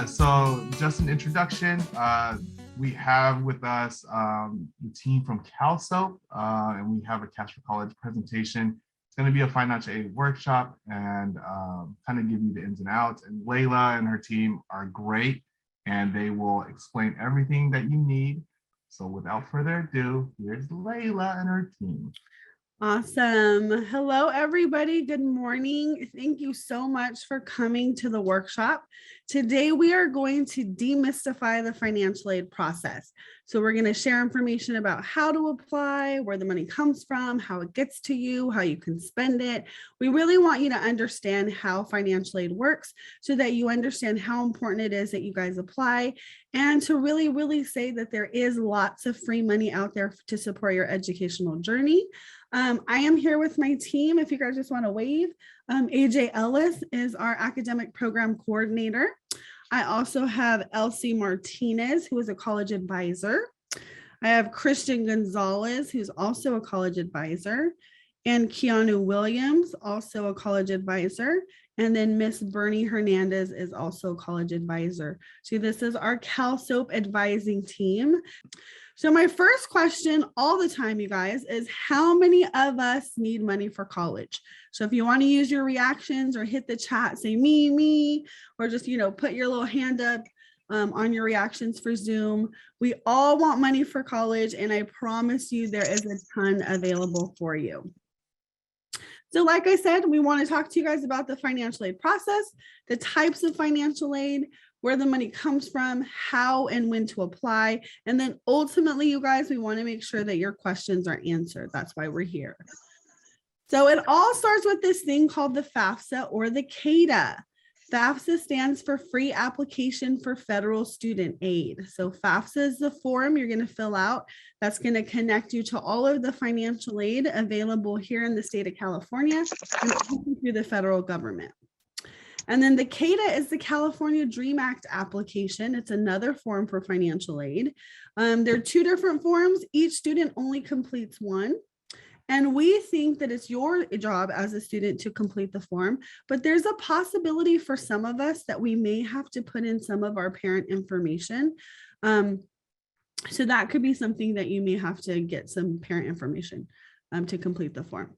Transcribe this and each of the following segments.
So just an introduction, we have with us the team from CalSoap, and we have a Cash for College presentation. It's going to be a financial aid workshop and kind of give you the ins and outs. And Layla and her team are great, and they will explain everything that you need. So without further ado, here's Layla and her team. Awesome. Hello, everybody. Good morning. Thank you so much for coming to the workshop. Today, we are going to demystify the financial aid process. So we're going to share information about how to apply, where the money comes from, how it gets to you, how you can spend it. We really want you to understand how financial aid works so that you understand how important it is that you guys apply, and to really say that there is lots of free money out there to support your educational journey. I am here with my team. If you guys just want to wave, AJ Ellis is our academic program coordinator. I also have Elsie Martinez, who is a college advisor. I have Christian Gonzalez, who's also a college advisor, and Keanu Williams, also a college advisor. And then Miss Bernie Hernandez is also a college advisor. So this is our CalSoap advising team. So my first question all the time, you guys, is how many of us need money for college? So if you want to use your reactions or hit the chat, say me, or just, put your little hand up on your reactions for Zoom. We all want money for college, and I promise you there is a ton available for you. So like I said, we want to talk to you guys about the financial aid process, the types of financial aid, where the money comes from, how and when to apply. And then ultimately, you guys, we want to make sure that your questions are answered. That's why we're here. So it all starts with this thing called the FAFSA or the CADAA. FAFSA stands for Free Application for Federal Student Aid. So FAFSA is the form you're going to fill out that's going to connect you to all of the financial aid available here in the state of California and through the federal government. And then the CADAA is the California Dream Act application. It's another form for financial aid. There are two different forms. Each student only completes one. And we think that it's your job as a student to complete the form, but there's a possibility for some of us that we may have to put in some of our parent information. So that could be something that you may have to get some parent information to complete the form.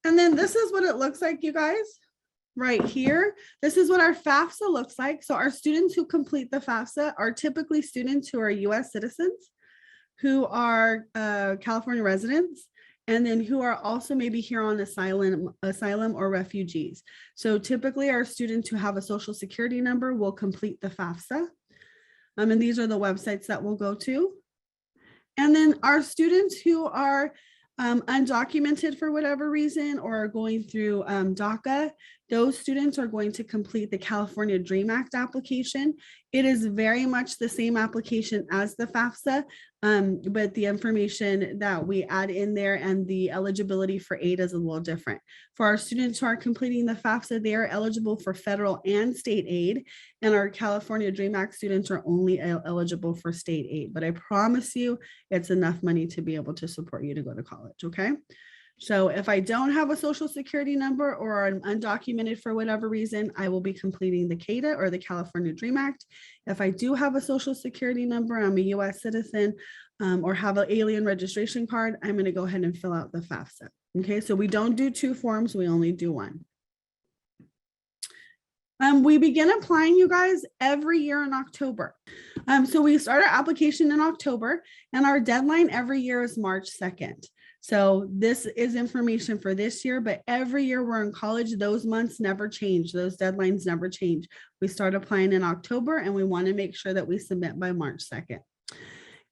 And then this is what it looks like, you guys. Right here, this is what our FAFSA looks like. So our students who complete the FAFSA are typically students who are US citizens, who are California residents, and then who are also maybe here on asylum or refugees. So typically our students who have a social security number will complete the FAFSA. And these are the websites that we'll go to. And then our students who are undocumented for whatever reason or are going through DACA, those students are going to complete the California Dream Act application. It is very much the same application as the FAFSA, but the information that we add in there and the eligibility for aid is a little different. For our students who are completing the FAFSA, they are eligible for federal and state aid, and our California Dream Act students are only eligible for state aid. But I promise you, it's enough money to be able to support you to go to college, okay? So if I don't have a social security number or I'm undocumented for whatever reason, I will be completing the CADAA or the California Dream Act. If I do have a social security number, I'm a US citizen or have an alien registration card, I'm going to go ahead and fill out the FAFSA. Okay, so we don't do two forms, we only do one. We begin applying, you guys, every year in October. So we start our application in October, and our deadline every year is March 2nd. So this is information for this year, but every year we're in college, those months never change. Those deadlines never change. We start applying in October, and we want to make sure that we submit by March 2nd.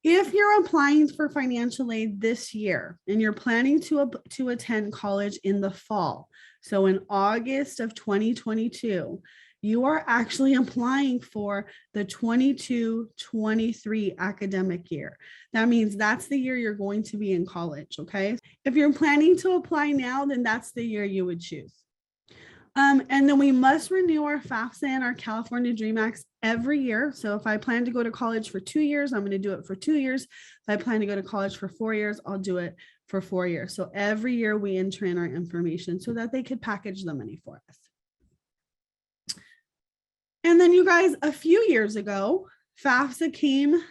If you're applying for financial aid this year and you're planning to attend college in the fall, so in August of 2022, you are actually applying for the 22-23 academic year. That means that's the year you're going to be in college, okay? If you're planning to apply now, then that's the year you would choose. And then we must renew our FAFSA and our California Dream Acts every year. So if I plan to go to college for 2 years, I'm going to do it for 2 years. If I plan to go to college for 4 years, I'll do it for 4 years. So every year we enter in our information so that they could package the money for us. And then you guys, a few years ago, FAFSA came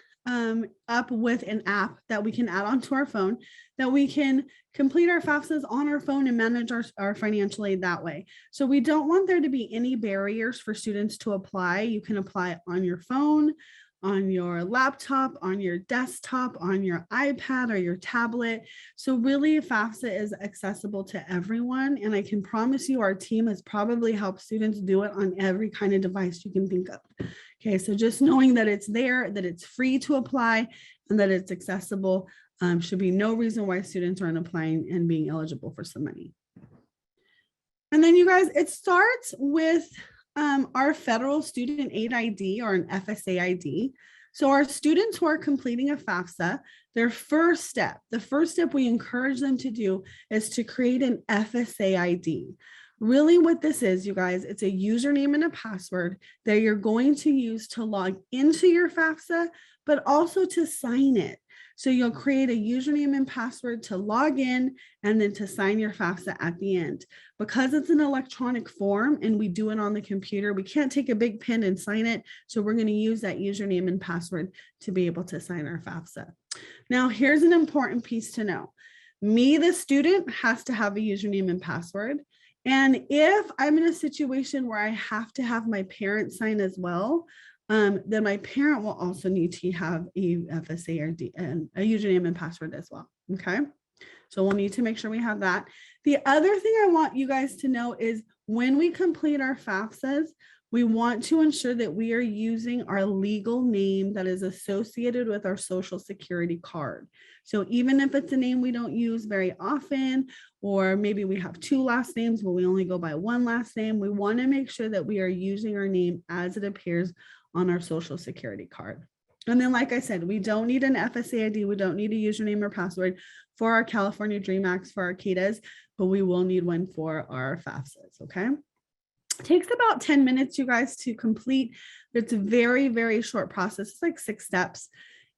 up with an app that we can add onto our phone, that we can complete our FAFSAs on our phone and manage our financial aid that way. So we don't want there to be any barriers for students to apply. You can apply on your phone, on your laptop, on your desktop, on your iPad or your tablet. So really FAFSA is accessible to everyone. And I can promise you our team has probably helped students do it on every kind of device you can think of. Okay, so just knowing that it's there, that it's free to apply, and that it's accessible should be no reason why students aren't applying and being eligible for some money. And then you guys, it starts with our federal student aid ID or an FSA ID. So our students who are completing a FAFSA, their first step, the first step we encourage them to do is to create an FSA ID. Really what this is, you guys, it's a username and a password that you're going to use to log into your FAFSA, but also to sign it. So you'll create a username and password to log in and then to sign your FAFSA at the end. Because it's an electronic form and we do it on the computer, we can't take a big pen and sign it. So we're going to use that username and password to be able to sign our FAFSA. Now, here's an important piece to know. Me, the student, has to have a username and password. And if I'm in a situation where I have to have my parents sign as well, then my parent will also need to have a FSA ID and a username and password as well. Okay, so we'll need to make sure we have that. The other thing I want you guys to know is when we complete our FAFSAs, we want to ensure that we are using our legal name that is associated with our Social Security card. So even if it's a name we don't use very often, or maybe we have two last names, but we only go by one last name, we want to make sure that we are using our name as it appears on our Social Security card. And then, like I said, we don't need an FSA ID. We don't need a username or password for our California Dream Acts, for our CADAAs, but we will need one for our FAFSAs, okay? It takes about 10 minutes, you guys, to complete. It's a very, very short process. It's like 6 steps.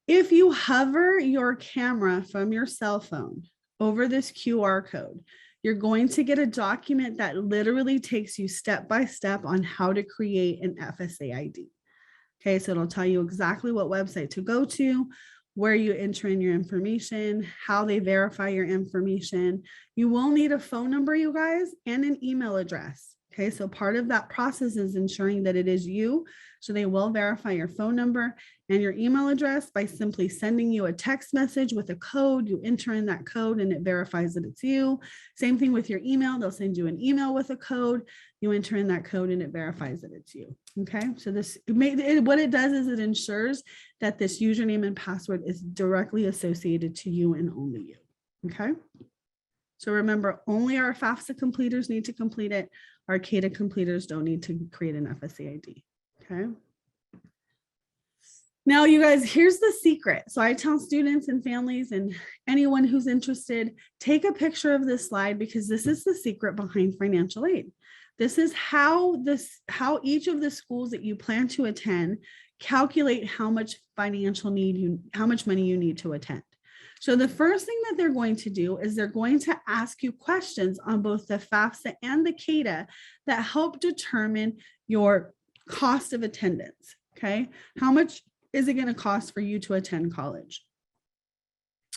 If you hover your camera from your cell phone over this QR code, you're going to get a document that literally takes you step by step on how to create an FSA ID. Okay, so it'll tell you exactly what website to go to, where you enter in your information, how they verify your information. You will need a phone number, you guys, and an email address. Okay, so part of that process is ensuring that it is you. So they will verify your phone number and your email address by simply sending you a text message with a code. You enter in that code and it verifies that it's you. Same thing with your email. They'll send you an email with a code. You enter in that code and it verifies that it's you. Okay, so what it does is it ensures that this username and password is directly associated to you and only you. Okay, so remember, only our FAFSA completers need to complete it. Our CADAA completers don't need to create an FSA ID. Okay. Now, you guys, here's the secret. So I tell students and families and anyone who's interested, take a picture of this slide because this is the secret behind financial aid. This is how each of the schools that you plan to attend calculate how much how much money you need to attend. So the first thing that they're going to do is they're going to ask you questions on both the FAFSA and the CADAA that help determine your cost of attendance. Okay, how much is it going to cost for you to attend college?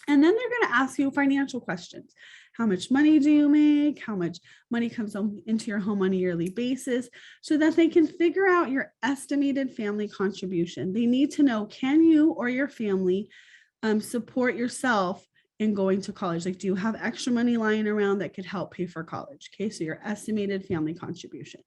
And then they're going to ask you financial questions. How much money do you make? How much money comes into your home on a yearly basis so that they can figure out your estimated family contribution. They need to know, can you or your family support yourself in going to college? Like, do you have extra money lying around that could help pay for college? Okay, so your estimated family contribution.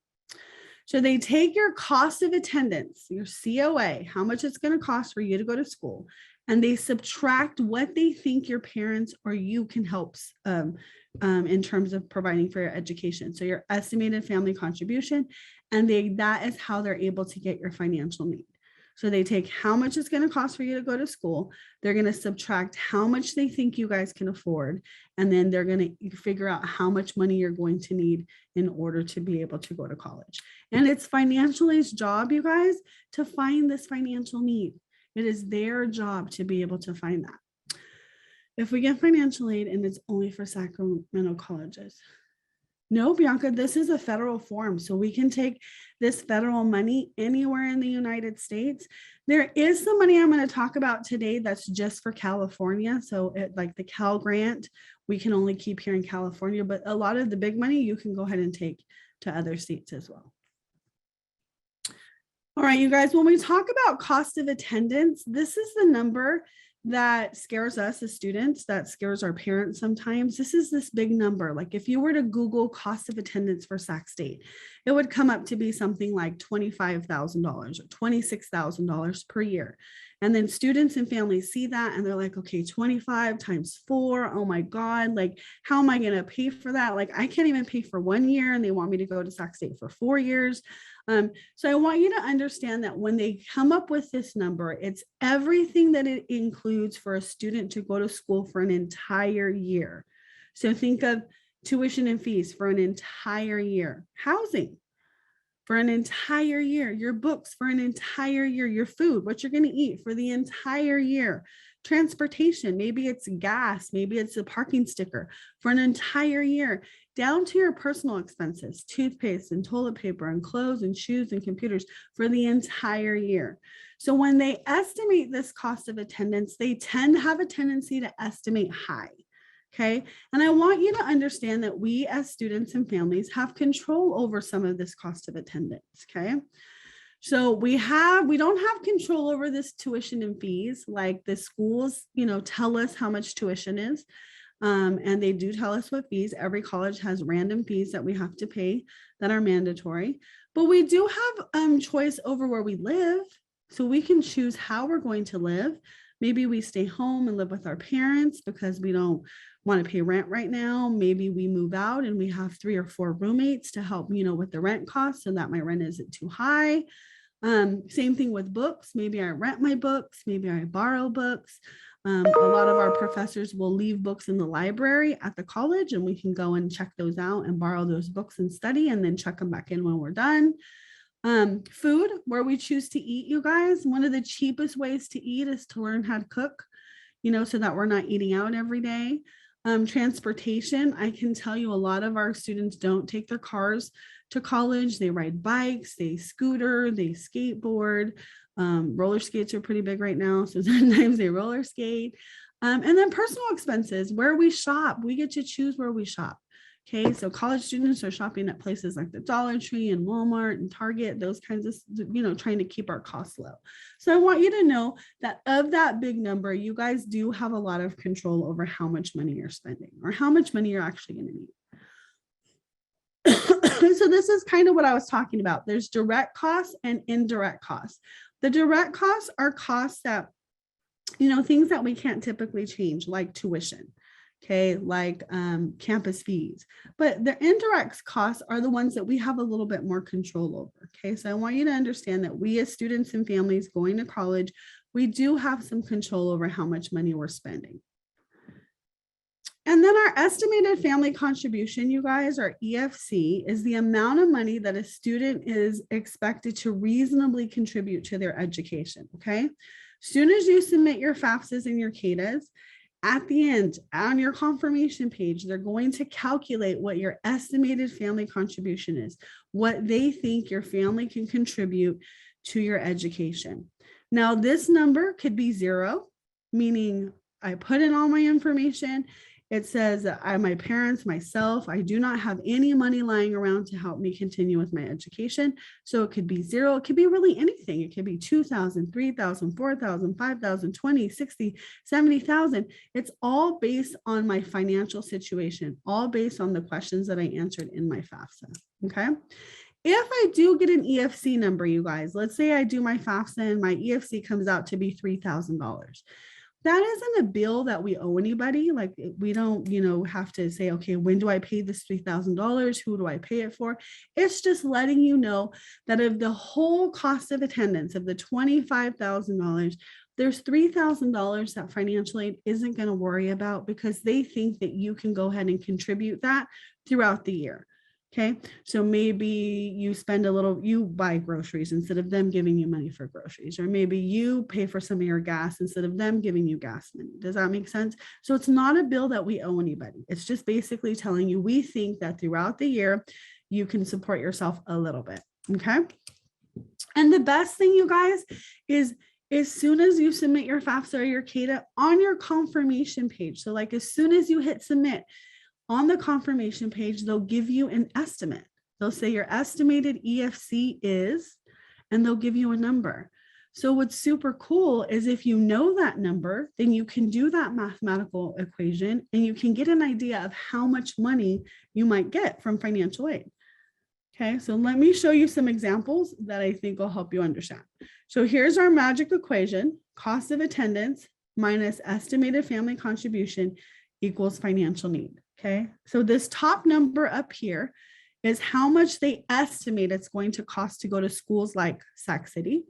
So they take your cost of attendance, your COA, how much it's going to cost for you to go to school, and they subtract what they think your parents or you can help in terms of providing for your education. So your estimated family contribution, and that is how they're able to get your financial need. So they take how much it's going to cost for you to go to school. They're going to subtract how much they think you guys can afford. And then they're going to figure out how much money you're going to need in order to be able to go to college. And it's financial aid's job, you guys, to find this financial need. It is their job to be able to find that. If we get financial aid and it's only for Sacramento colleges, No, Bianca, this is a federal form. So we can take this federal money anywhere in the United States. There is some money I'm going to talk about today that's just for California. So like the Cal grant, we can only keep here in California, but a lot of the big money you can go ahead and take to other states as well. All right, you guys, when we talk about cost of attendance, this is the number that scares us as students, that scares our parents sometimes. This is this big number. Like if you were to Google cost of attendance for Sac State, it would come up to be something like $25,000 or $26,000 per year. And then students and families see that and they're like, okay, 25 times 4. Oh my God, like, how am I going to pay for that? Like, I can't even pay for 1 year and they want me to go to Sac State for 4 years. So I want you to understand that when they come up with this number, it's everything that it includes for a student to go to school for an entire year. So think of tuition and fees for an entire year, housing for an entire year, your books for an entire year, your food, what you're going to eat for the entire year, transportation, maybe it's gas, maybe it's a parking sticker for an entire year, down to your personal expenses, toothpaste and toilet paper and clothes and shoes and computers for the entire year. So when they estimate this cost of attendance, they tend to have a tendency to estimate high. Okay. And I want you to understand that we as students and families have control over some of this cost of attendance. Okay. So we don't have control over this tuition and fees, like the schools, tell us how much tuition is. And they do tell us what fees. Every college has random fees that we have to pay that are mandatory, but we do have choice over where we live. So we can choose how we're going to live. Maybe we stay home and live with our parents because we don't want to pay rent right now. Maybe we move out and we have 3 or 4 roommates to help, with the rent costs so that my rent isn't too high. Same thing with books. Maybe I rent my books. Maybe I borrow books. A lot of our professors will leave books in the library at the college and we can go and check those out and borrow those books and study and then check them back in when we're done. Food, where we choose to eat, you guys, one of the cheapest ways to eat is to learn how to cook, so that we're not eating out every day. Transportation, I can tell you a lot of our students don't take their cars to college. They ride bikes, they scooter, they skateboard. Roller skates are pretty big right now, so sometimes they roller skate. And then personal expenses, where we shop, we get to choose where we shop. Okay, so college students are shopping at places like the Dollar Tree and Walmart and Target, those kinds of, trying to keep our costs low. So I want you to know that of that big number, you guys do have a lot of control over how much money you're spending or how much money you're actually going to need. So this is kind of what I was talking about. There's direct costs and indirect costs. The direct costs are costs that, things that we can't typically change, like tuition. Okay, like campus fees, but the indirect costs are the ones that we have a little bit more control over. Okay, so I want you to understand that we as students and families going to college, we do have some control over how much money we're spending. And then our estimated family contribution, you guys, our EFC, is the amount of money that a student is expected to reasonably contribute to their education. Okay, as soon as you submit your FAFSAs and your CADAAs, at the end, on your confirmation page, they're going to calculate what your estimated family contribution is, what they think your family can contribute to your education. Now, this number could be 0, meaning I put in all my information. It says that my parents, myself, I do not have any money lying around to help me continue with my education. So it could be 0. It could be really anything. It could be 2,000, 3,000, 4,000, 5,000, 20, 60, 70,000. It's all based on my financial situation, all based on the questions that I answered in my FAFSA. Okay. If I do get an EFC number, you guys, let's say I do my FAFSA and my EFC comes out to be $3,000. That isn't a bill that we owe anybody. Like we don't, have to say, okay, when do I pay this $3,000? Who do I pay it for? It's just letting you know that of the whole cost of attendance of the $25,000, there's $3,000 that financial aid isn't going to worry about because they think that you can go ahead and contribute that throughout the year. Okay, so maybe you spend a little, you buy groceries instead of them giving you money for groceries, or maybe you pay for some of your gas instead of them giving you gas money. Does that make sense? So it's not a bill that we owe anybody. It's just basically telling you we think that throughout the year, you can support yourself a little bit. Okay. And the best thing, you guys, is as soon as you submit your FAFSA or your CADAA on your confirmation page, so like as soon as you hit submit, on the confirmation page, they'll give you an estimate. They'll say your estimated EFC is, and they'll give you a number. So what's super cool is if you know that number, then you can do that mathematical equation and you can get an idea of how much money you might get from financial aid. Okay, so let me show you some examples that I think will help you understand. So here's our magic equation: cost of attendance minus estimated family contribution equals financial need. Okay, so this top number up here is how much they estimate it's going to cost to go to schools like Sac City.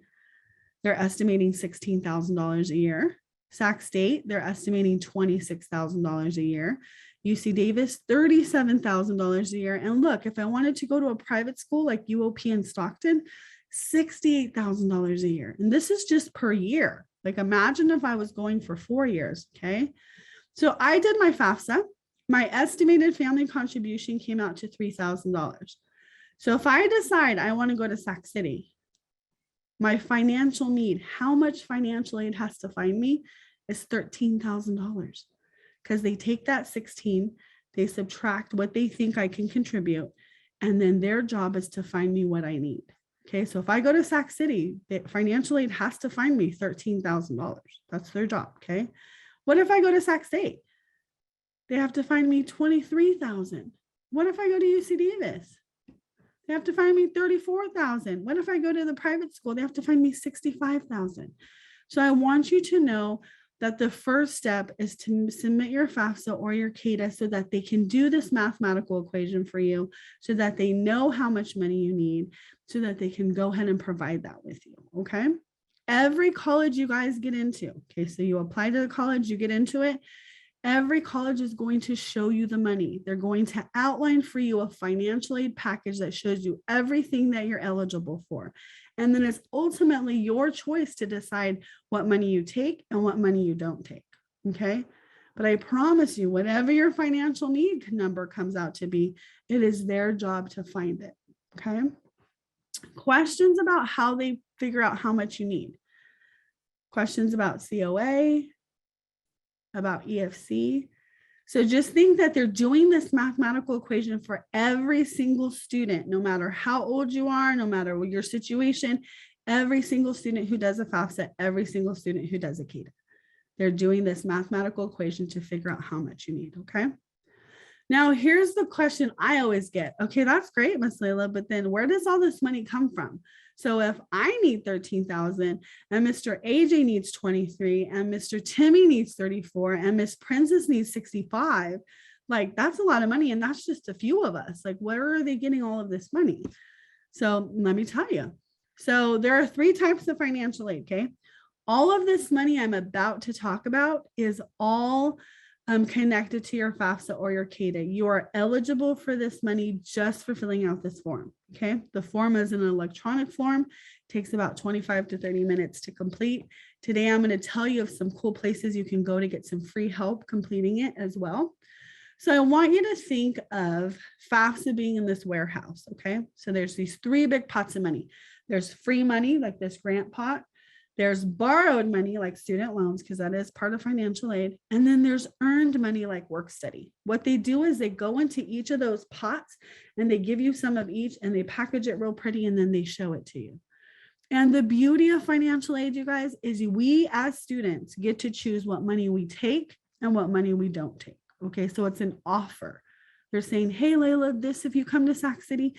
They're estimating $16,000 a year. Sac State, they're estimating $26,000 a year. UC Davis, $37,000 a year. And look, if I wanted to go to a private school like UOP in Stockton, $68,000 a year. And this is just per year. Like imagine if I was going for 4 years, okay? So I did my FAFSA. My estimated family contribution came out to $3,000. So if I decide I want to go to Sac City, my financial need, how much financial aid has to find me, is $13,000. Because they take that 16, they subtract what they think I can contribute, and then their job is to find me what I need. Okay, so if I go to Sac City, financial aid has to find me $13,000. That's their job. Okay, what if I go to Sac State? They have to find me $23,000. What if I go to UC Davis? They have to find me $34,000. What if I go to the private school? They have to find me $65,000. So I want you to know that the first step is to submit your FAFSA or your CADAA so that they can do this mathematical equation for you, so that they know how much money you need, so that they can go ahead and provide that with you, okay? Every college you guys get into, okay, so you apply to the college, you get into it, every college is going to show you the money. They're going to outline for you a financial aid package that shows you everything that you're eligible for. And then it's ultimately your choice to decide what money you take and what money you don't take, okay? But I promise you, whatever your financial need number comes out to be, it is their job to find it, okay? Questions about how they figure out how much you need. Questions about COA, about EFC. So just think that they're doing this mathematical equation for every single student, no matter how old you are, no matter what your situation, every single student who does a FAFSA, every single student who does a CADAA. They're doing this mathematical equation to figure out how much you need, okay? Now, here's the question I always get. Okay, that's great, Miss Layla, but then where does all this money come from? So if I need 13,000 and Mr. AJ needs 23 and Mr. Timmy needs 34 and Miss Princess needs 65, like that's a lot of money. And that's just a few of us. Like, where are they getting all of this money? So let me tell you. So there are 3 types of financial aid, okay? All of this money I'm about to talk about is all connected to your FAFSA or your CADAA. You are eligible for this money just for filling out this form, okay? The form is an electronic form, takes about 25 to 30 minutes to complete. Today, I'm gonna tell you of some cool places you can go to get some free help completing it as well. So I want you to think of FAFSA being in this warehouse, okay? So there's these 3 big pots of money. There's free money, like this grant pot. There's borrowed money like student loans, because that is part of financial aid. And then there's earned money like work study. What they do is they go into each of those pots and they give you some of each and they package it real pretty and then they show it to you. And the beauty of financial aid, you guys, is we as students get to choose what money we take and what money we don't take. Okay, so it's an offer. They're saying, hey, Layla, this, if you come to Sac City,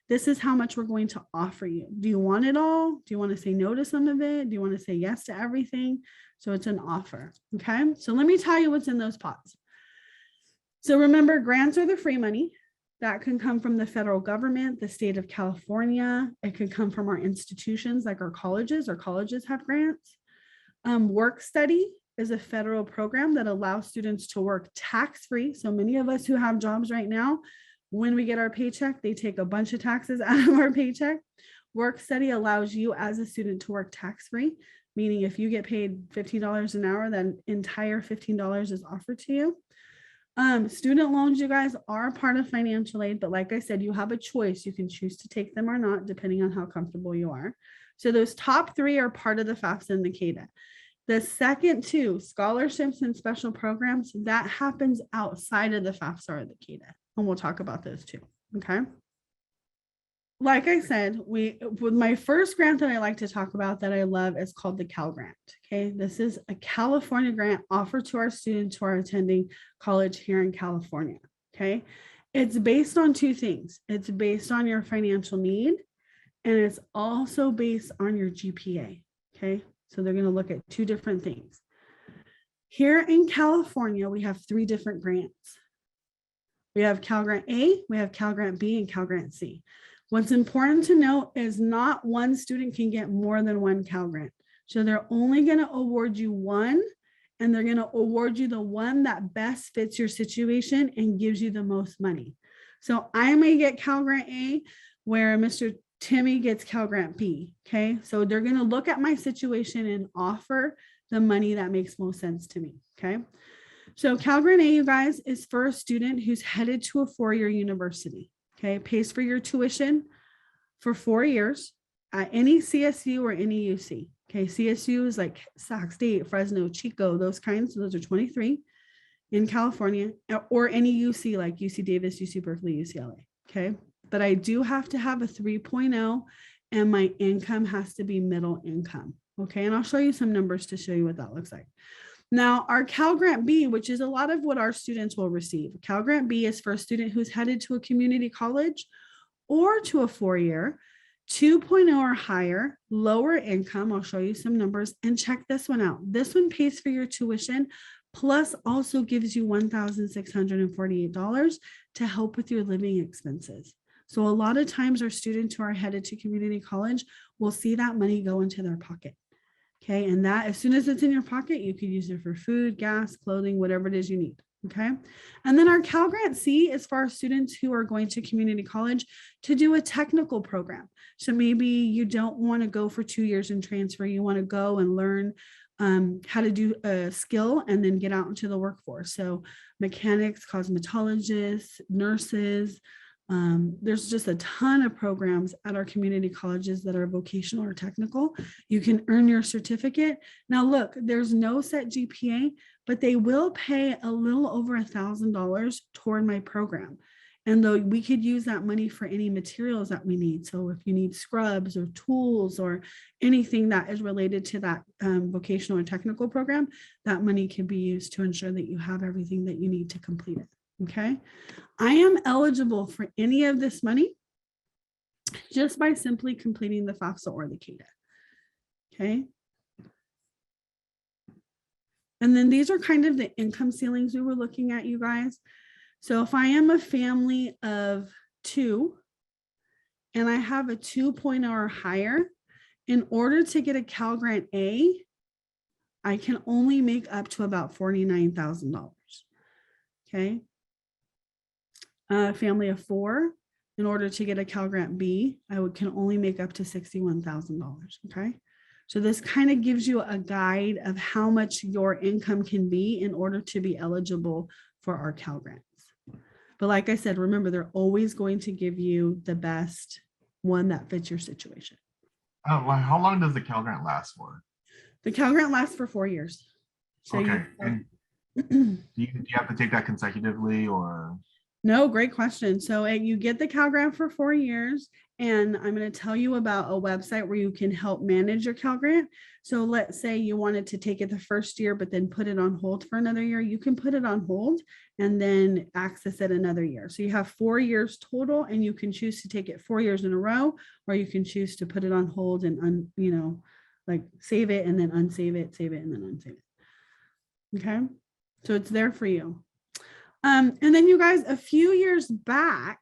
this is how much we're going to offer you. Do you want it all? Do you want to say no to some of it? Do you want to say yes to everything? So it's an offer, okay? So let me tell you what's in those pots. So remember, grants are the free money. That can come from the federal government, the state of California. It could come from our institutions like our colleges. Our colleges have grants. Work study is a federal program that allows students to work tax-free. So many of us who have jobs right now, When we get our paycheck, they take a bunch of taxes out of our paycheck. Work study allows you as a student to work tax-free, meaning if you get paid $15 an hour, then entire $15 is offered to you. Student loans, you guys, are part of financial aid, but like I said, you have a choice. You can choose to take them or not, depending on how comfortable you are. So those top three are part of the FAFSA and the CADAA. The second two, scholarships and special programs, that happens outside of the FAFSA or the CADAA. And we'll talk about those too, okay? Like I said, with my first grant that I like to talk about that I love is called the Cal Grant. Okay, this is a California grant offered to our students who are attending college here in California. Okay, it's based on two things. It's based on your financial need, and it's also based on your GPA. Okay, so they're going to look at two different things. Here in California, we have three different grants. We have Cal Grant A, we have Cal Grant B, and Cal Grant C. What's important to note is not one student can get more than one Cal Grant. So they're only going to award you one, and they're going to award you the one that best fits your situation and gives you the most money. So I may get Cal Grant A where Mr. Timmy gets Cal Grant B. Okay, so they're going to look at my situation and offer the money that makes most sense to me. Okay, so Cal Grant A, you guys, is for a student who's headed to a four-year university. Okay, pays for your tuition for 4 years at any CSU or any UC. Okay, CSU is like Sac State, Fresno, Chico, those kinds. So those are 23 in California, or any UC like UC Davis, UC Berkeley, UCLA. Okay, but I do have to have a 3.0 and my income has to be middle income. Okay, and I'll show you some numbers to show you what that looks like. Now, our Cal Grant B, which is a lot of what our students will receive. Cal Grant B is for a student who's headed to a community college or to a four-year, 2.0 or higher, lower income. I'll show you some numbers, and check this one out. This one pays for your tuition, plus also gives you $1,648 to help with your living expenses. So a lot of times our students who are headed to community college will see that money go into their pocket. Okay, and that as soon as it's in your pocket, you can use it for food, gas, clothing, whatever it is you need. Okay, and then our Cal Grant C is for our students who are going to community college to do a technical program. So maybe you don't want to go for 2 years and transfer. You want to go and learn how to do a skill and then get out into the workforce. So mechanics, cosmetologists, nurses. There's just a ton of programs at our community colleges that are vocational or technical. You can earn your certificate. Now, look, there's no set GPA, but they will pay a little over $1,000 toward my program. And though we could use that money for any materials that we need. So if you need scrubs or tools or anything that is related to that vocational or technical program, that money can be used to ensure that you have everything that you need to complete it. Okay, I am eligible for any of this money just by simply completing the FAFSA or the CADAA. Okay, and then these are kind of the income ceilings we were looking at, you guys. So if I am a family of 2 and I have a 2.0 or higher, in order to get a Cal Grant A, I can only make up to about $49,000. Okay. A family of 4, in order to get a Cal Grant B, can only make up to $61,000. Okay, so this kind of gives you a guide of how much your income can be in order to be eligible for our Cal Grants. But like I said, remember, they're always going to give you the best one that fits your situation. How long does the Cal Grant last for? The Cal Grant lasts for 4 years. So okay, and do you have to take that consecutively or? No, great question. So you get the Cal Grant for 4 years, and I'm going to tell you about a website where you can help manage your Cal Grant. So let's say you wanted to take it the first year, but then put it on hold for another year. You can put it on hold and then access it another year. So you have 4 years total, and you can choose to take it 4 years in a row, or you can choose to put it on hold and, like save it and then unsave it, save it and then unsave it. Okay. So it's there for you. And then you guys, a few years back,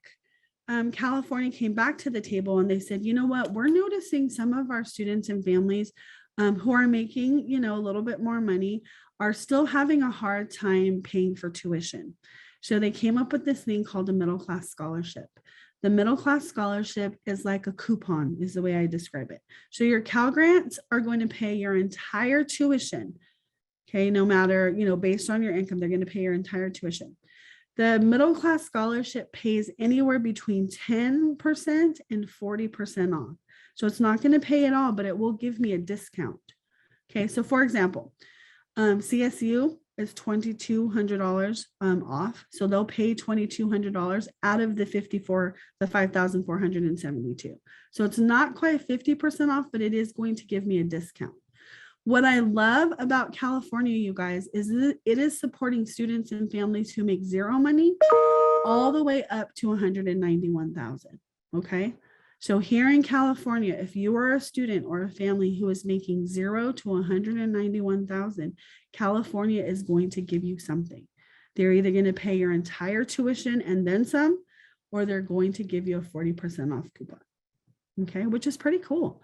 California came back to the table and they said, you know what, we're noticing some of our students and families who are making, a little bit more money are still having a hard time paying for tuition. So they came up with this thing called a middle class scholarship. The middle class scholarship is like a coupon, is the way I describe it. So your Cal Grants are going to pay your entire tuition. Okay, no matter, based on your income, they're going to pay your entire tuition. The middle class scholarship pays anywhere between 10% and 40% off. So it's not going to pay it all, but it will give me a discount. Okay, so for example, CSU is $2,200 off. So they'll pay $2,200 out of the 5,472. So it's not quite 50% off, but it is going to give me a discount. What I love about California, you guys, is that it is supporting students and families who make zero money all the way up to 191,000. Okay. So here in California, if you are a student or a family who is making 0 to 191,000, California is going to give you something. They're either going to pay your entire tuition and then some, or they're going to give you a 40% off coupon. Okay, which is pretty cool.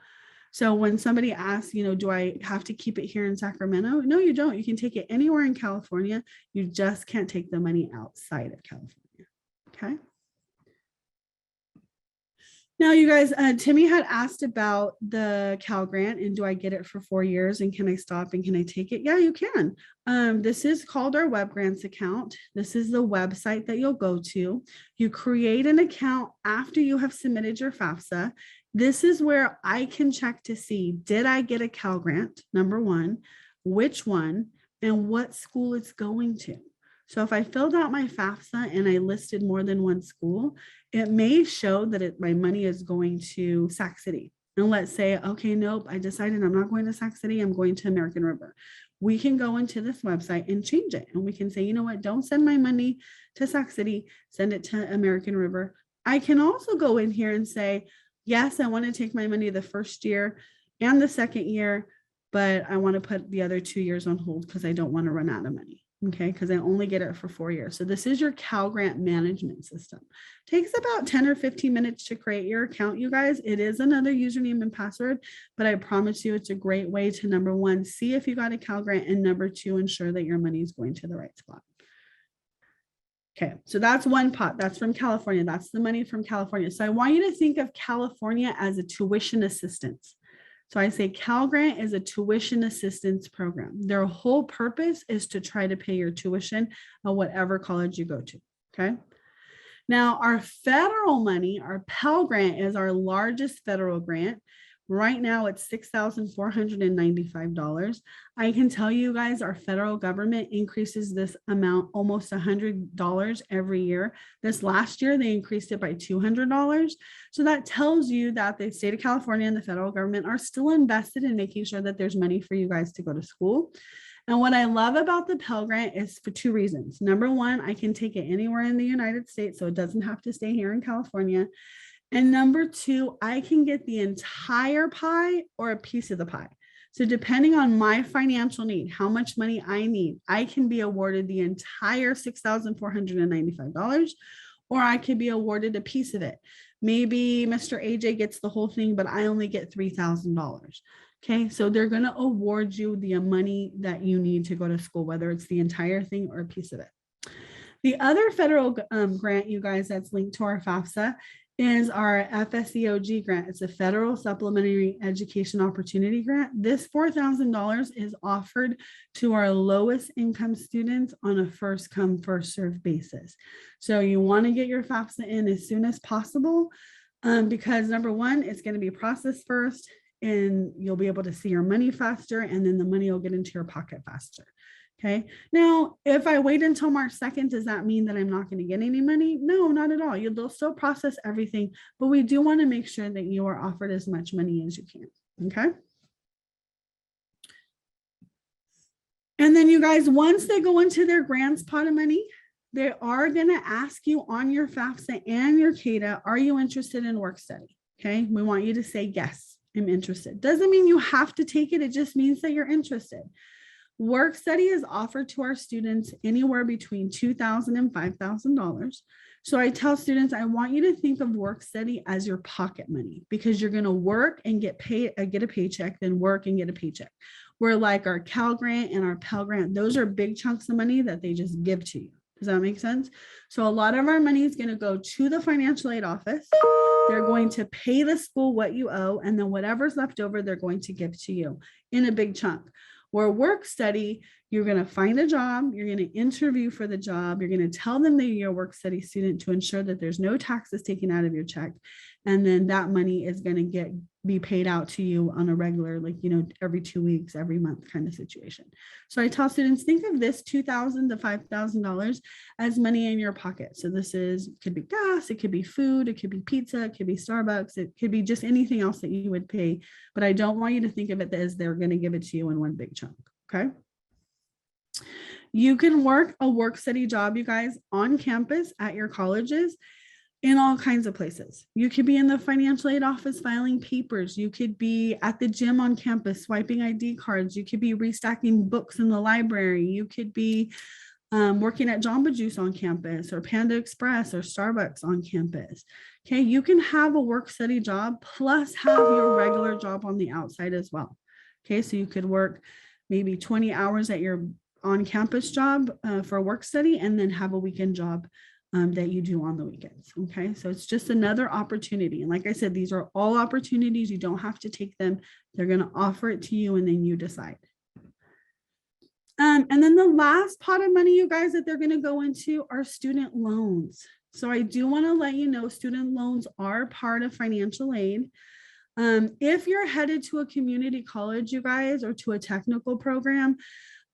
So when somebody asks, do I have to keep it here in Sacramento? No, you don't. You can take it anywhere in California. You just can't take the money outside of California. Okay. Now, you guys, Timmy had asked about the Cal Grant and do I get it for 4 years and can I stop and can I take it? Yeah, you can. This is called our Web Grants account. This is the website that you'll go to. You create an account after you have submitted your FAFSA. This is where I can check to see, did I get a Cal Grant? Number one, which one, and what school it's going to. So if I filled out my FAFSA and I listed more than one school, it may show that my money is going to Sac City. And let's say, okay, nope, I decided I'm not going to Sac City, I'm going to American River. We can go into this website and change it. And we can say, you know what, don't send my money to Sac City, send it to American River. I can also go in here and say, yes, I want to take my money the first year and the second year, but I want to put the other 2 years on hold because I don't want to run out of money. Okay, because I only get it for 4 years. So this is your Cal Grant management system. Takes about 10 or 15 minutes to create your account, you guys. It is another username and password, but I promise you it's a great way to, number one, see if you got a Cal Grant, and number two, ensure that your money is going to the right spot. Okay, so that's one pot. That's from California. That's the money from California. So I want you to think of California as a tuition assistance. So I say Cal Grant is a tuition assistance program. Their whole purpose is to try to pay your tuition at whatever college you go to, okay? Now, our federal money, our Pell Grant, is our largest federal grant. Right now, it's $6,495. I can tell you guys, our federal government increases this amount almost $100 every year. This last year, they increased it by $200. So that tells you that the state of California and the federal government are still invested in making sure that there's money for you guys to go to school. And what I love about the Pell Grant is for two reasons. Number one, I can take it anywhere in the United States, so it doesn't have to stay here in California. And number two, I can get the entire pie or a piece of the pie. So depending on my financial need, how much money I need, I can be awarded the entire $6,495, or I could be awarded a piece of it. Maybe Mr. AJ gets the whole thing, but I only get $3,000. Okay, so they're going to award you the money that you need to go to school, whether it's the entire thing or a piece of it. The other federal grant, you guys, that's linked to our FAFSA is our FSEOG grant. It's a Federal Supplementary Education Opportunity Grant. This $4,000 is offered to our lowest income students on a first come, first served basis. So you want to get your FAFSA in as soon as possible because number one, it's going to be processed first and you'll be able to see your money faster, and then the money will get into your pocket faster. Okay. Now, if I wait until March 2nd, does that mean that I'm not going to get any money? No, not at all. They'll still process everything, but we do want to make sure that you are offered as much money as you can. Okay. And then you guys, once they go into their grants pot of money, they are going to ask you on your FAFSA and your CADAA, are you interested in work study? Okay. We want you to say, yes, I'm interested. Doesn't mean you have to take it. It just means that you're interested. Work study is offered to our students anywhere between $2,000 and $5,000. So I tell students, I want you to think of work study as your pocket money because you're going to work and get paid, get a paycheck, then work and get a paycheck. Where like our Cal Grant and our Pell Grant, those are big chunks of money that they just give to you. Does that make sense? So a lot of our money is going to go to the financial aid office. They're going to pay the school what you owe, and then whatever's left over, they're going to give to you in a big chunk. Where work study, you're going to find a job, you're going to interview for the job, you're going to tell them that you're a work study student to ensure that there's no taxes taken out of your check. And then that money is going to be paid out to you on a regular, like, every 2 weeks, every month kind of situation. So I tell students, think of this $2,000 to $5,000 as money in your pocket. So this could be gas, it could be food, it could be pizza, it could be Starbucks, it could be just anything else that you would pay. But I don't want you to think of it as they're going to give it to you in one big chunk. Okay. You can work a work study job, you guys, on campus at your colleges in all kinds of places. You could be in the financial aid office filing papers. You could be at the gym on campus swiping ID cards. You could be restacking books in the library. You could be working at Jamba Juice on campus, or Panda Express, or Starbucks on campus. Okay, you can have a work study job plus have your regular job on the outside as well. Okay, so you could work maybe 20 hours at your on-campus job for a work study, and then have a weekend job that you do on the weekends. Okay, so it's just another opportunity. And like I said, these are all opportunities. You don't have to take them. They're going to offer it to you, and then you decide. And then the last pot of money, you guys, that they're going to go into are student loans. So I do want to let you know, student loans are part of financial aid. If you're headed to a community college, you guys, or to a technical program,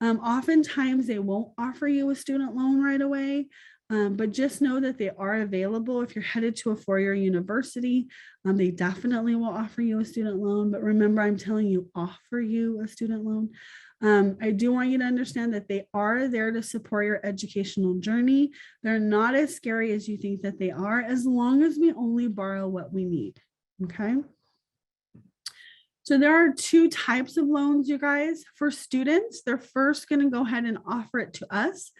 oftentimes they won't offer you a student loan right away. But just know that they are available. If you're headed to a four-year university, they definitely will offer you a student loan. But remember, I'm telling you, offer you a student loan. I do want you to understand that they are there to support your educational journey. They're not as scary as you think that they are, as long as we only borrow what we need. Okay. So there are two types of loans, you guys. For students, they're first going to go ahead and offer it to us.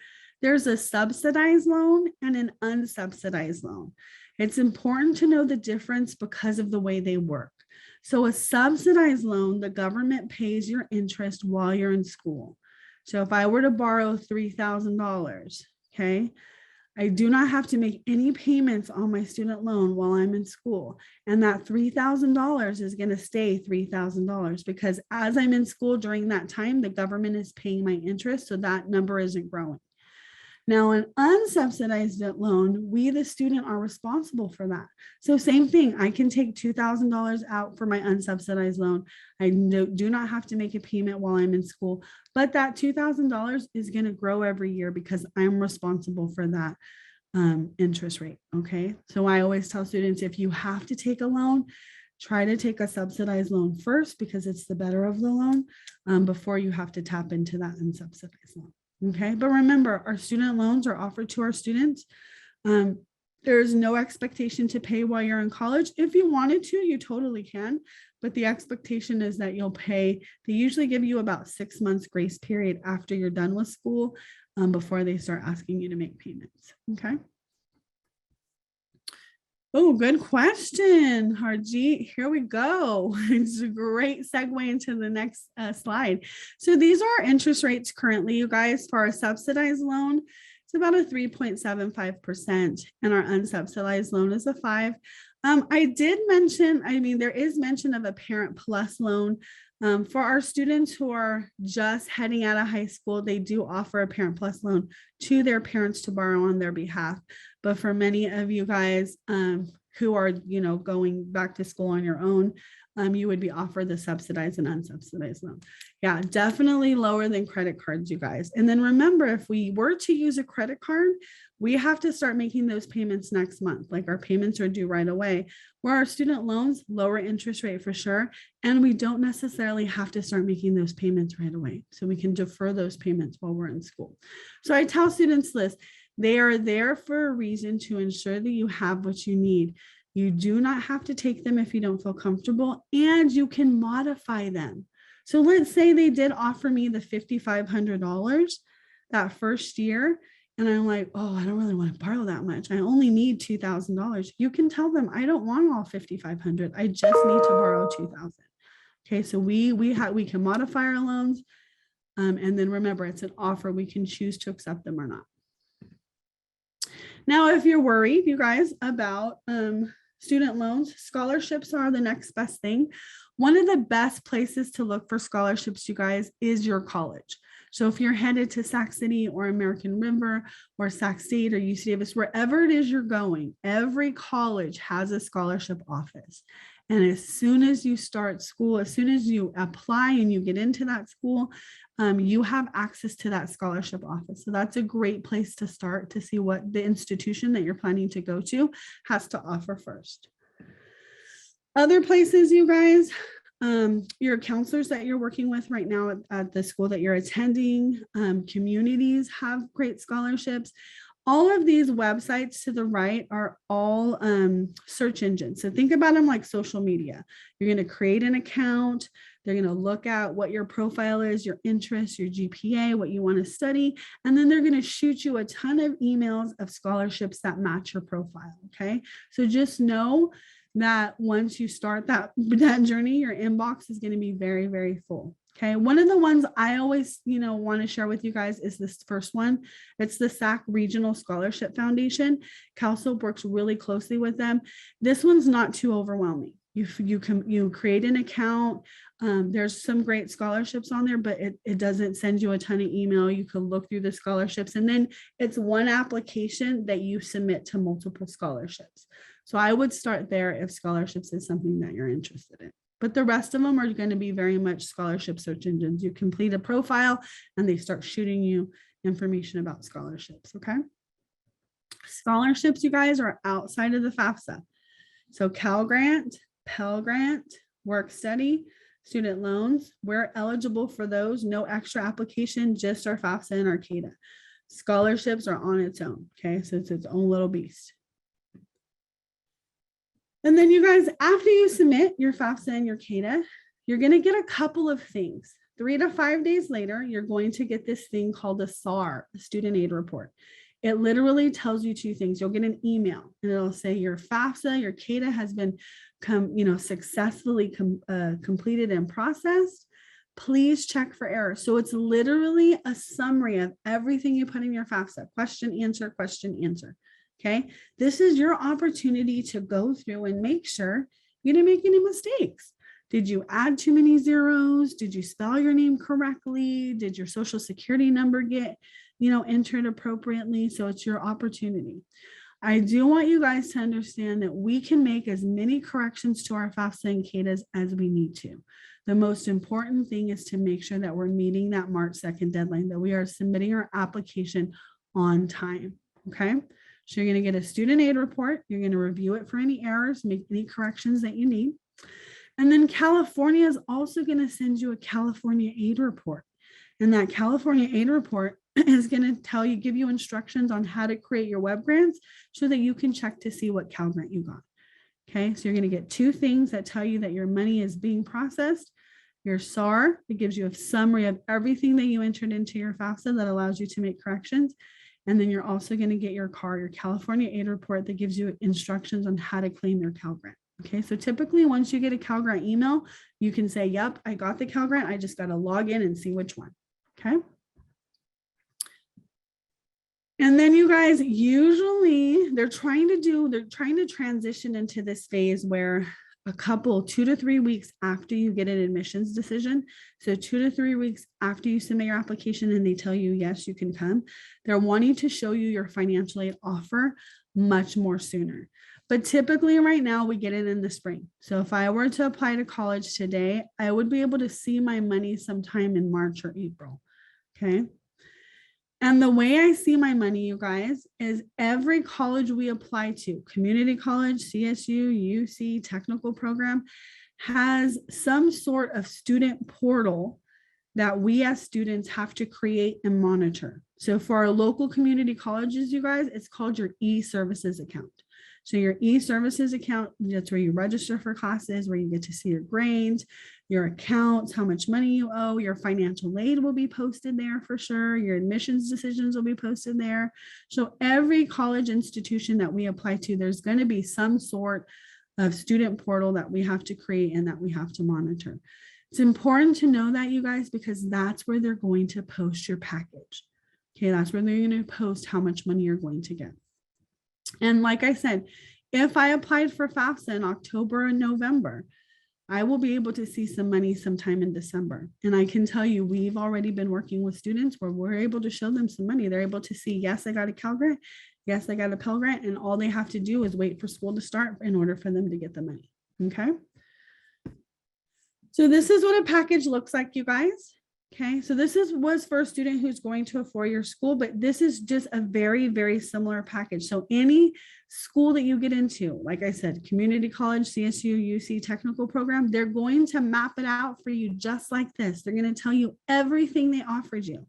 There's a subsidized loan and an unsubsidized loan. It's important to know the difference because of the way they work. So a subsidized loan, the government pays your interest while you're in school. So if I were to borrow $3,000, okay, I do not have to make any payments on my student loan while I'm in school. And that $3,000 is going to stay $3,000 because as I'm in school during that time, the government is paying my interest. So that number isn't growing. Now, an unsubsidized loan, we, the student, are responsible for that. So same thing, I can take $2,000 out for my unsubsidized loan. I do not have to make a payment while I'm in school, but that $2,000 is going to grow every year because I'm responsible for that interest rate. Okay. So I always tell students, if you have to take a loan, try to take a subsidized loan first because it's the better of the loan before you have to tap into that unsubsidized loan. Okay, but remember, our student loans are offered to our students. There's no expectation to pay while you're in college. If you wanted to, you totally can, but the expectation is that you'll pay. They usually give you about 6 months grace period after you're done with school before they start asking you to make payments. Okay. Oh, good question, Harjeet. Here we go. It's a great segue into the next slide. So these are our interest rates currently, you guys. For our subsidized loan, it's about a 3.75%, and our unsubsidized loan is a 5%. I did mention, there is mention of a Parent Plus loan. For our students who are just heading out of high school, they do offer a Parent Plus loan to their parents to borrow on their behalf. But for many of you guys who are, going back to school on your own, you would be offered the subsidized and unsubsidized loan. Yeah, definitely lower than credit cards, you guys. And then remember, if we were to use a credit card, we have to start making those payments next month. Like our payments are due right away. Where our student loans, lower interest rate for sure. And we don't necessarily have to start making those payments right away. So we can defer those payments while we're in school. So I tell students this, they are there for a reason to ensure that you have what you need. You do not have to take them if you don't feel comfortable, and you can modify them. So let's say they did offer me the $5,500 that first year, and I'm like, oh, I don't really want to borrow that much. I only need $2,000. You can tell them, I don't want all $5,500. I just need to borrow $2,000. Okay, so we can modify our loans, and then remember, it's an offer. We can choose to accept them or not. Now, if you're worried, you guys, about student loans, scholarships are the next best thing. One of the best places to look for scholarships, you guys, is your college. So if you're headed to Sac City or American River or Sac State or UC Davis, wherever it is you're going, every college has a scholarship office. And as soon as you start school, as soon as you apply and you get into that school, you have access to that scholarship office. So that's a great place to start to see what the institution that you're planning to go to has to offer first. Other places, you guys, your counselors that you're working with right now at the school that you're attending, communities have great scholarships. All of these websites to the right are all search engines. So think about them like social media. You're going to create an account. They're going to look at what your profile is, your interests, your GPA, what you want to study. And then they're going to shoot you a ton of emails of scholarships that match your profile. Okay. So just know that once you start that journey, your inbox is going to be very, very full. Okay. One of the ones I always, want to share with you guys is this first one. It's the SAC Regional Scholarship Foundation. CalSoap works really closely with them. This one's not too overwhelming. You create an account. There's some great scholarships on there, but it doesn't send you a ton of email. You can look through the scholarships, and then it's one application that you submit to multiple scholarships. So I would start there if scholarships is something that you're interested in. But the rest of them are going to be very much scholarship search engines. You complete a profile and they start shooting you information about scholarships. Okay. Scholarships, you guys, are outside of the FAFSA. So Cal Grant, Pell Grant, work study, student loans, we're eligible for those. No extra application, just our FAFSA and our CADAA. Scholarships are on its own. Okay. So it's its own little beast. And then you guys, after you submit your FAFSA and your CADAA, you're going to get a couple of things. 3 to 5 days later, you're going to get this thing called a SAR, a student aid report. It literally tells you 2 things. You'll get an email and it'll say your FAFSA, your CADAA has been successfully completed and processed. Please check for errors. So it's literally a summary of everything you put in your FAFSA. Question, answer, question, answer. Okay, this is your opportunity to go through and make sure you didn't make any mistakes. Did you add too many zeros? Did you spell your name correctly? Did your social security number get, entered appropriately? So it's your opportunity. I do want you guys to understand that we can make as many corrections to our FAFSA and CADAAs as we need to. The most important thing is to make sure that we're meeting that March 2nd deadline, that we are submitting our application on time. Okay. So you're going to get a student aid report. You're going to review it for any errors, make any corrections that you need. And then California is also going to send you a California aid report. And that California aid report is going to give you instructions on how to create your web grants so that you can check to see what Cal grant you got. Okay, so you're going to get 2 things that tell you that your money is being processed. Your SAR, that gives you a summary of everything that you entered into your FAFSA that allows you to make corrections. And then you're also going to get your CAR, your California aid report, that gives you instructions on how to claim your Cal grant. Okay, so typically once you get a Cal grant email, you can say, yep, I got the Cal grant. I just got to log in and see which one. Okay. And then you guys, usually they're trying to transition into this phase where a couple 2 to 3 weeks after you get an admissions decision. So 2 to 3 weeks after you submit your application and they tell you, yes, you can come, they're wanting to show you your financial aid offer much more sooner. But typically right now we get it in the spring. So if I were to apply to college today, I would be able to see my money sometime in March or April. Okay. And the way I see my money, you guys, is every college we apply to, community college, CSU, UC, technical program, has some sort of student portal that we as students have to create and monitor. So for our local community colleges, you guys, it's called your e-services account. So your e-services account, that's where you register for classes, where you get to see your grades, your accounts, how much money you owe, your financial aid will be posted there for sure. Your admissions decisions will be posted there. So every college institution that we apply to, there's going to be some sort of student portal that we have to create and that we have to monitor. It's important to know that, you guys, because that's where they're going to post your package. Okay, that's where they're going to post how much money you're going to get. And like I said, if I applied for FAFSA in October and November, I will be able to see some money sometime in December. And I can tell you, we've already been working with students where we're able to show them some money. They're able to see, yes, I got a Cal Grant. Yes, I got a Pell Grant. And all they have to do is wait for school to start in order for them to get the money. Okay. So this is what a package looks like, you guys. Okay, so this was for a student who's going to a four-year school, but this is just a very, very similar package. So any school that you get into, like I said, community college, CSU, UC technical program, they're going to map it out for you just like this. They're going to tell you everything they offered you.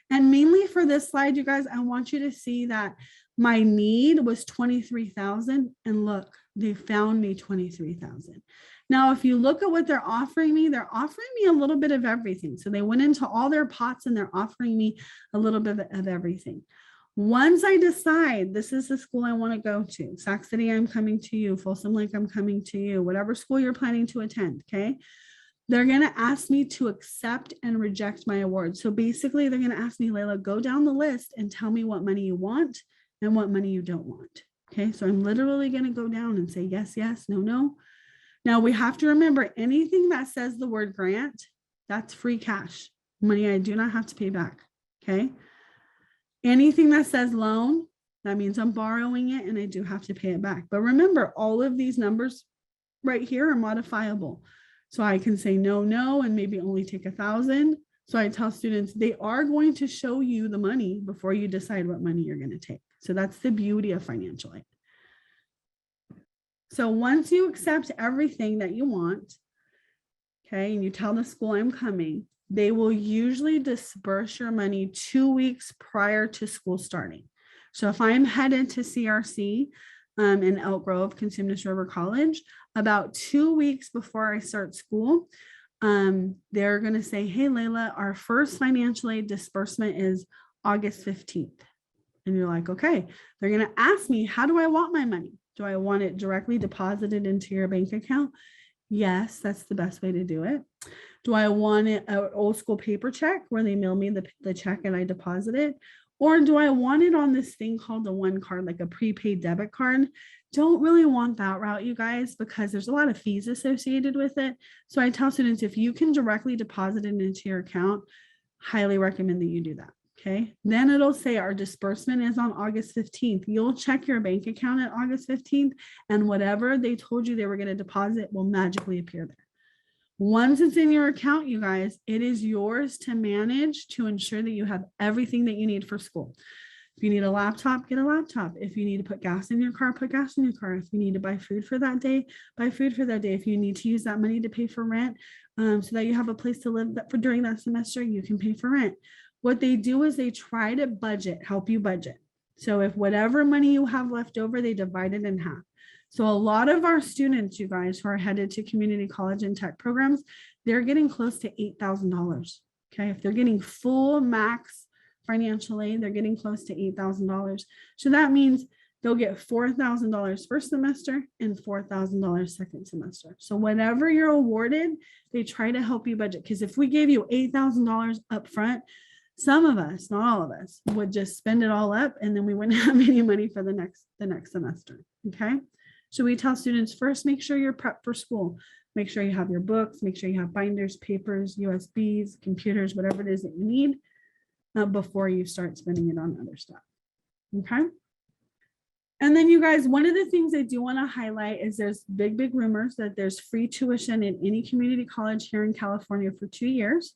And mainly for this slide, you guys, I want you to see that my need was 23,000, and look, they found me 23,000. Now, if you look at what they're offering me a little bit of everything. So they went into all their pots and they're offering me a little bit of everything. Once I decide this is the school I want to go to, Sac City, I'm coming to you, Folsom Lake, I'm coming to you, whatever school you're planning to attend, okay? They're going to ask me to accept and reject my award. So basically, they're going to ask me, Layla, go down the list and tell me what money you want and what money you don't want. Okay, so I'm literally going to go down and say yes, yes, no, no. Now we have to remember anything that says the word grant, that's free cash, money I do not have to pay back. Okay. Anything that says loan, that means I'm borrowing it and I do have to pay it back. But remember, all of these numbers right here are modifiable. So I can say no, no, and maybe only take 1,000. So I tell students they are going to show you the money before you decide what money you're going to take. So that's the beauty of financial aid. So once you accept everything that you want, okay, and you tell the school I'm coming, they will usually disperse your money 2 weeks prior to school starting. So if I'm headed to CRC in Elk Grove, Cosumnes River College, about 2 weeks before I start school, they're going to say, hey, Layla, our first financial aid disbursement is August 15th. And you're like, okay, they're going to ask me, how do I want my money? Do I want it directly deposited into your bank account? Yes, that's the best way to do it. Do I want it an old school paper check where they mail me the check and I deposit it? Or do I want it on this thing called the one card, like a prepaid debit card? Don't really want that route, you guys, because there's a lot of fees associated with it. So I tell students, if you can directly deposit it into your account, highly recommend that you do that. Okay, then it'll say our disbursement is on August 15th. You'll check your bank account at August 15th, and whatever they told you they were going to deposit will magically appear there. Once it's in your account, you guys, it is yours to manage to ensure that you have everything that you need for school. If you need a laptop, get a laptop. If you need to put gas in your car, put gas in your car. If you need to buy food for that day, buy food for that day. If you need to use that money to pay for rent so that you have a place to live during that semester, you can pay for rent. What they do is they try to help you budget. So if whatever money you have left over, they divide it in half. So a lot of our students, you guys, who are headed to community college and tech programs, they're getting close to $8,000. Okay, if they're getting full max financial aid, they're getting close to $8,000. So that means they'll get $4,000 first semester and $4,000 second semester. So whatever you're awarded, they try to help you budget. Because if we gave you $8,000 up front, some of us, not all of us, would just spend it all up and then we wouldn't have any money for the next semester. Okay. So we tell students first, make sure you're prepped for school. Make sure you have your books, make sure you have binders, papers, USBs, computers, whatever it is that you need before you start spending it on other stuff. Okay. And then you guys, one of the things I do want to highlight is there's big rumors that there's free tuition in any community college here in California for 2 years.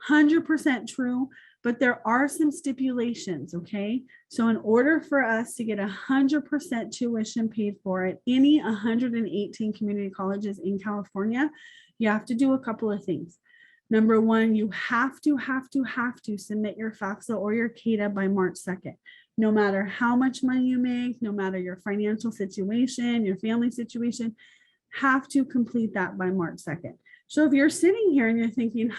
100% true, but there are some stipulations, okay? So in order for us to get 100% tuition paid for at any 118 community colleges in California, you have to do a couple of things. Number one, you have to submit your FAFSA or your CADAA by March 2nd. No matter how much money you make, no matter your financial situation, your family situation, have to complete that by March 2nd. So if you're sitting here and you're thinking,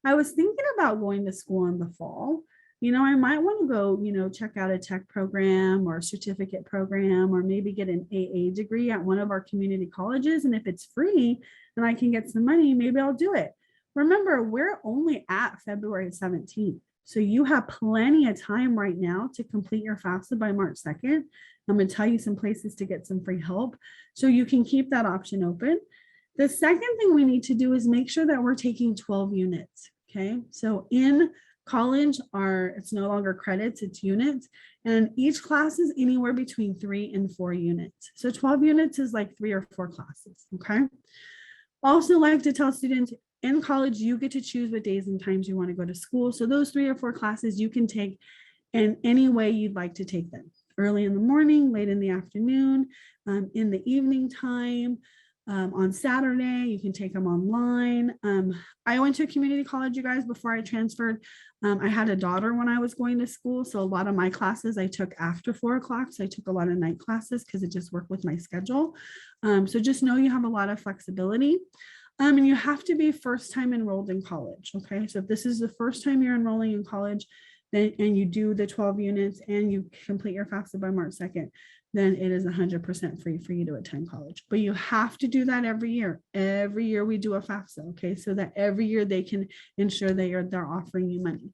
I was thinking about going to school in the fall. You know, I might want to go, check out a tech program or a certificate program, or maybe get an AA degree at one of our community colleges. And if it's free and I can get some money, maybe I'll do it. Remember, we're only at February 17th. So you have plenty of time right now to complete your FAFSA by March 2nd. I'm going to tell you some places to get some free help so you can keep that option open. The second thing we need to do is make sure that we're taking 12 units. Okay, so in college, it's no longer credits, it's units, and each class is anywhere between 3 and 4 units. So 12 units is like 3 or 4 classes. Okay. Also like to tell students in college, you get to choose what days and times you want to go to school. So those 3 or 4 classes you can take in any way you'd like to take them. Early in the morning, late in the afternoon, in the evening time, on Saturday, you can take them online. I went to a community college, you guys, before I transferred. I had a daughter when I was going to school. So a lot of my classes I took after 4 o'clock. So I took a lot of night classes because it just worked with my schedule. So just know you have a lot of flexibility. And you have to be first time enrolled in college. Okay. So if this is the first time you're enrolling in college, then and you do the 12 units and you complete your FAFSA by March 2nd, then it is 100% free for you to attend college. But you have to do that every year. Every year we do a FAFSA, okay? So that every year they can ensure that they're offering you money.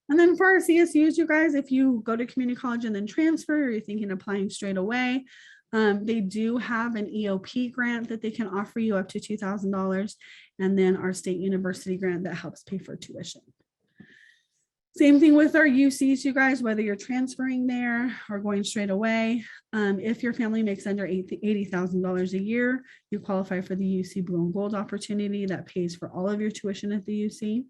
And then for our CSUs, you guys, if you go to community college and then transfer, or you're thinking of applying straight away, they do have an EOP grant that they can offer you up to $2,000. And then our state university grant that helps pay for tuition. Same thing with our UCs, you guys, whether you're transferring there or going straight away. If your family makes under $80,000 a year, you qualify for the UC Blue and Gold opportunity that pays for all of your tuition at the UC.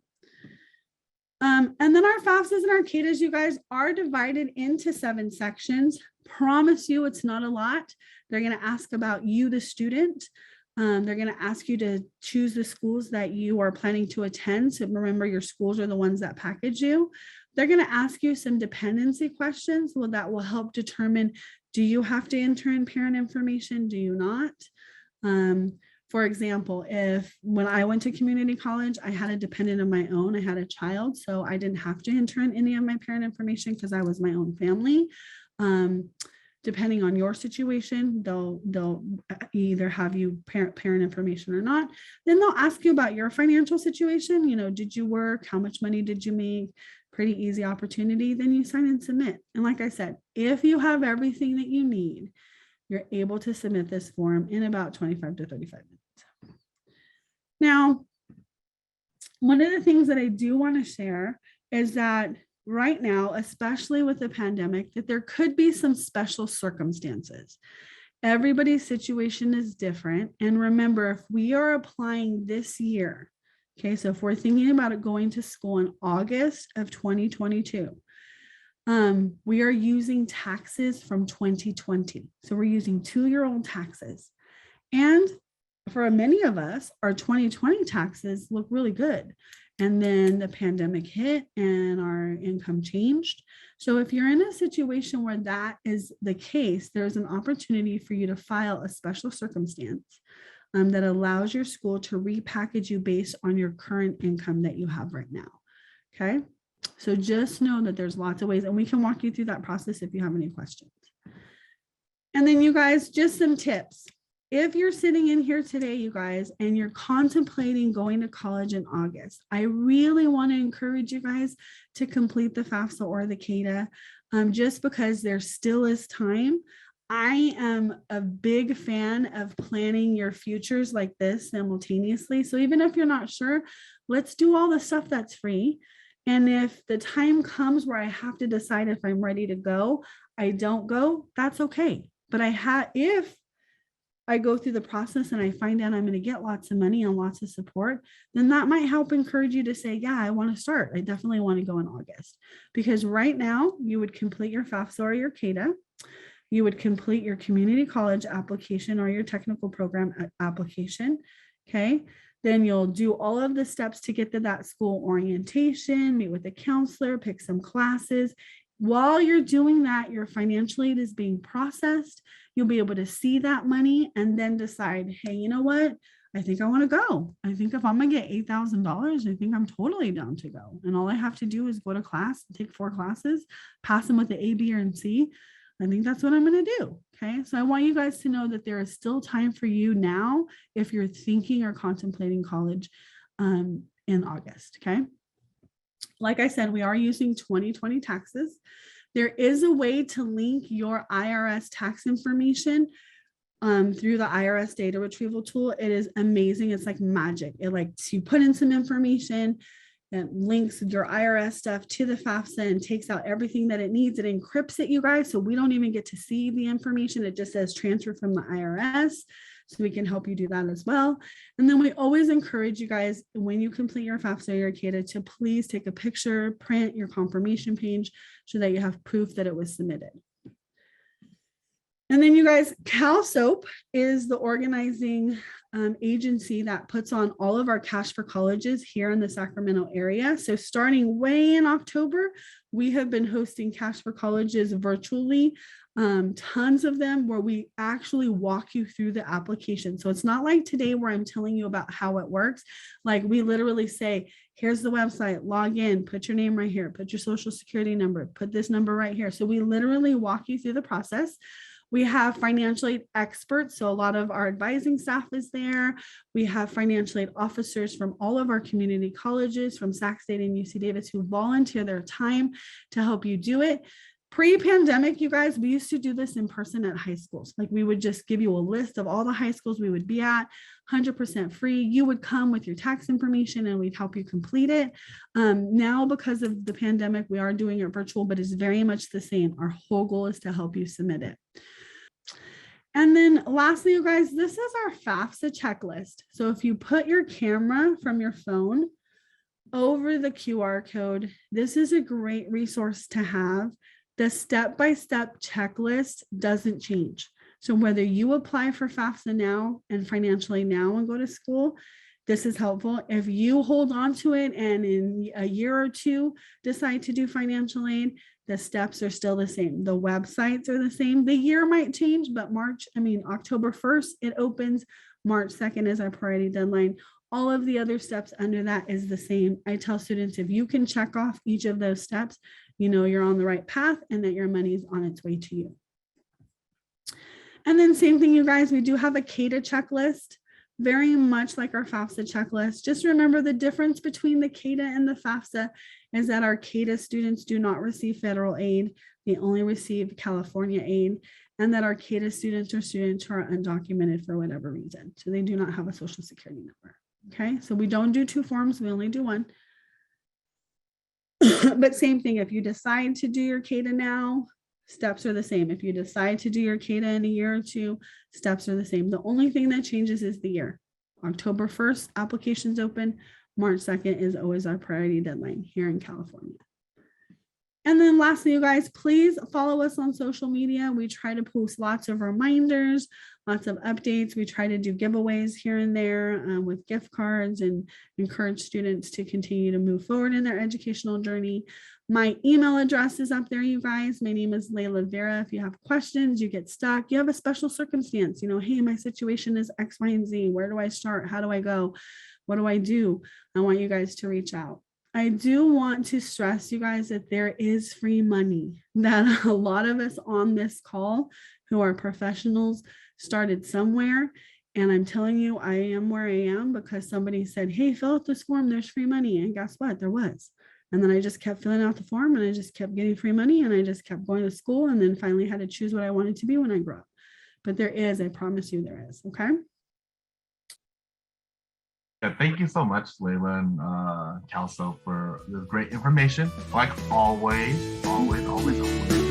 And then our FAFSAs and our CADAAs, you guys, are divided into 7 sections. Promise you it's not a lot. They're going to ask about you, the student. They're going to ask you to choose the schools that you are planning to attend. So remember, your schools are the ones that package you. They're going to ask you some dependency questions. Well, that will help determine, do you have to enter in parent information? Do you not? For example, when I went to community college, I had a dependent of my own. I had a child, so I didn't have to enter in any of my parent information because I was my own family. Depending on your situation, they'll either have you parent information or not. Then they'll ask you about your financial situation. You know, did you work? How much money did you make? Pretty easy opportunity. Then you sign and submit. And like I said, if you have everything that you need, you're able to submit this form in about 25 to 35 minutes. Now, one of the things that I do want to share is that right now, especially with the pandemic, that there could be some special circumstances. Everybody's situation is different. And remember, if we are applying this year, okay, so if we're thinking about it going to school in August of 2022, we are using taxes from 2020. So we're using 2-year-old taxes. And for many of us, our 2020 taxes look really good. And then the pandemic hit and our income changed. So if you're in a situation where that is the case, there's an opportunity for you to file a special circumstance that allows your school to repackage you based on your current income that you have right now. Okay. So just know that there's lots of ways, and we can walk you through that process if you have any questions. And then you guys, just some tips. If you're sitting in here today, you guys, and you're contemplating going to college in August, I really want to encourage you guys to complete the FAFSA or the CADAA, just because there still is time. I am a big fan of planning your futures like this simultaneously. So even if you're not sure, let's do all the stuff that's free. And if the time comes where I have to decide if I'm ready to go, I don't go, that's okay. But if I go through the process and I find out I'm going to get lots of money and lots of support, then that might help encourage you to say, yeah, I want to start. I definitely want to go in August. Because right now you would complete your FAFSA or your CADAA. You would complete your community college application or your technical program application. Okay. Then you'll do all of the steps to get to that school orientation, meet with a counselor, pick some classes. While you're doing that, your financial aid is being processed. You'll be able to see that money and then decide, hey, you know what? I think I want to go. I think if I'm going to get $8,000, I think I'm totally down to go. And all I have to do is go to class, take 4 classes, pass them with the A, B, or C. I think that's what I'm going to do. Okay. So I want you guys to know that there is still time for you now if you're thinking or contemplating college in August. Okay. Like I said, we are using 2020 taxes. There is a way to link your IRS tax information through the IRS data retrieval tool. It is amazing. It's like magic. You put in some information, it links your IRS stuff to the FAFSA and takes out everything that it needs. It encrypts it, you guys, so we don't even get to see the information. It just says transfer from the IRS. So we can help you do that as well. And then we always encourage you guys, when you complete your FAFSA or your CADAA, to please take a picture, print your confirmation page so that you have proof that it was submitted. And then you guys, CalSOAP is the organizing agency that puts on all of our Cash for Colleges here in the Sacramento area. So starting way in October, we have been hosting Cash for Colleges virtually, tons of them where we actually walk you through the application. So it's not like today where I'm telling you about how it works. Like we literally say, here's the website, log in, put your name right here, put your social security number, put this number right here. So we literally walk you through the process. We have financial aid experts, so a lot of our advising staff is there. We have financial aid officers from all of our community colleges, from Sac State and UC Davis, who volunteer their time to help you do it. Pre-pandemic, you guys, we used to do this in person at high schools. Like we would just give you a list of all the high schools we would be at, 100% free. You would come with your tax information and we'd help you complete it. Now, because of the pandemic, we are doing it virtual, but it's very much the same. Our whole goal is to help you submit it. And then lastly, you guys, this is our FAFSA checklist. So if you put your camera from your phone over the QR code, this is a great resource to have. The step-by-step checklist doesn't change. So whether you apply for FAFSA now and financial aid now and go to school, this is helpful. If you hold on to it and in a year or two decide to do financial aid, the steps are still the same. The websites are the same. The year might change, but October 1st, it opens. March 2nd is our priority deadline. All of the other steps under that is the same. I tell students, if you can check off each of those steps, you know you're on the right path and that your money is on its way to you. And then same thing, you guys, we do have a CADAA checklist, very much like our FAFSA checklist. Just remember the difference between the CADAA and the FAFSA is that our CADAA students do not receive federal aid. They only receive California aid, and that our CADAA students are students who are undocumented for whatever reason. So they do not have a social security number. Okay, so we don't do two forms, we only do one. But same thing, if you decide to do your CADAA now, steps are the same. If you decide to do your CADAA in a year or two, steps are the same. The only thing that changes is the year. October 1st, applications open. March 2nd is always our priority deadline here in California. And then lastly, you guys, please follow us on social media. We try to post lots of reminders, lots of updates. We try to do giveaways here and there with gift cards and encourage students to continue to move forward in their educational journey. My email address is up there, you guys. My name is Layla Vera. If you have questions, you get stuck, you have a special circumstance, hey, my situation is X, Y, and Z. Where do I start? How do I go? What do I do? I want you guys to reach out. I do want to stress, you guys, that there is free money, that a lot of us on this call who are professionals started somewhere. And I'm telling you, I am where I am because somebody said, hey, fill out this form, there's free money. And guess what? There was. And then I just kept filling out the form and I just kept getting free money and I just kept going to school and then finally had to choose what I wanted to be when I grew up. But there is, I promise you there is, okay? Yeah, thank you so much, Layla and CalSOAP, for this great information. Like always, always.